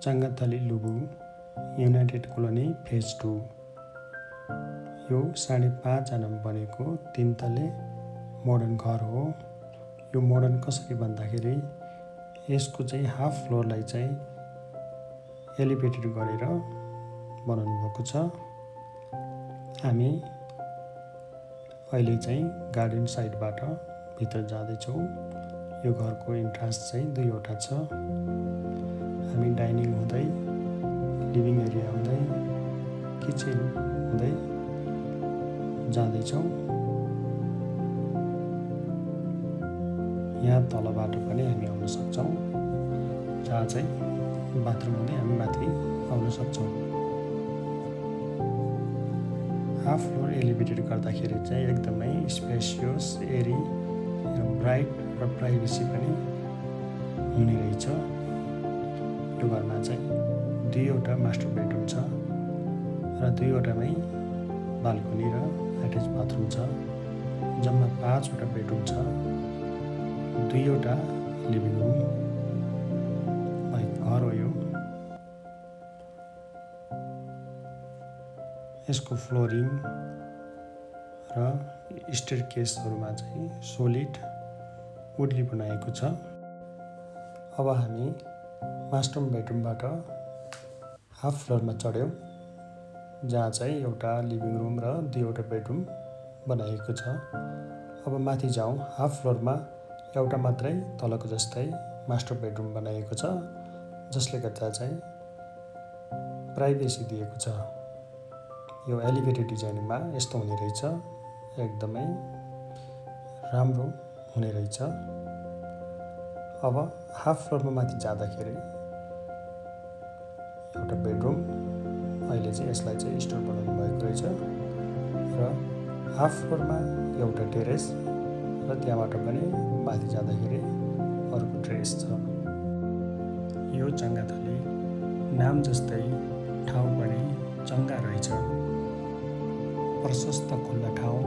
चङ्गाथली लुबु United colony phase 2। यो 5.5 आनामा बनेको 3 तले मोडर्न घर हो। यो मोडर्न कसरी भन्दाखेरि यसको चाहिँ हाफ फ्लोरलाई चाहिँ एलिभेटेड गरेर बनाउनु भएको छ। हामी अहिले चाहिँ गार्डन साइडबाट भित्र जाँदैछौँ। यो घरको इन्ट्रान्स चाहिँ 2वटा छ। हामी डाइनिङ हुँदै लिभिङ एरिया हुँदै किचन हुँदै जाँदैछौँ। यहाँ तलबाट पनि हामी आउन सक्छौँ, जहाँ चाहिँ बाथरुम हुँदै हामी माथि आउन सक्छौँ। हाफ फ्लोर एलिभेटेड गर्दाखेरि चाहिँ एकदमै स्पेसियस, एरी र ब्राइट र प्राइभेसी पनि हुने रहेछ। यो घरमा चाहिँ 2वटा मास्टर बेडरुम छ र 2वटामै बाल्कनी र एट्याच बाथरुम छ। जम्मा 5वटा बेडरुम छ, 2वटा लिभिङ रुम भएको घर हो यो। यसको फ्लोरिङ र स्टेयरकेसहरूमा चाहिँ सोलिड वुडले बनाएको छ। अब हामी मास्टर बेडरुमबाट हाफ फ्लोरमा चढ्यौँ, जहाँ चाहिँ एउटा लिभिङ रुम र 2वटा बेडरुम बनाएको छ। अब माथि जाउँ। हाफ फ्लोरमा एउटा मात्रै तलको जस्तै मास्टर बेडरुम बनाएको छ, जसले गर्दा चाहिँ प्राइभेसी दिएको छ। यो एलिभेटेड डिजाइनमा यस्तो हुने रहेछ, एकदमै राम्रो हुने रहेछ। अब हाफ फ्लोरमा माथि जाँदाखेरि एउटा बेडरुम, अहिले चाहिँ यसलाई चाहिँ स्टोर बनाउनु भएको रहेछ र हाफ फ्लोरमा एउटा टेरेस र त्यहाँबाट पनि माथि जाँदाखेरि अर्को टेरेस छ। यो चङ्गाथली नाम जस्तै ठाउँ पनि चङ्गा रहेछ। प्रशस्त खुल्ला ठाउँ,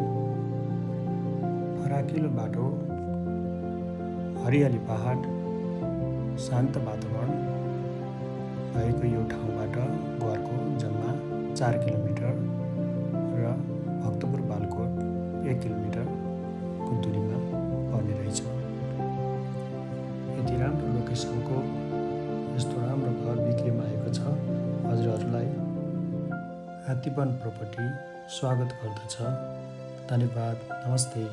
फराकिलो बाटो, हरियाली पहाड, शान्त वातावरण भएको यो ठाउँबाट गरको जम्मा 4 किलोमिटर र भक्तपुर बालकोट 1 किलोमिटरको दूरीमा पर्ने रहेछ। यति राम्रो लोकेसनको यस्तो राम्रो घर बिक्रीमा आएको छ। हजुरहरूलाई हात्तीवन प्रपर्टी स्वागत गर्दछ। धन्यवाद। नमस्ते।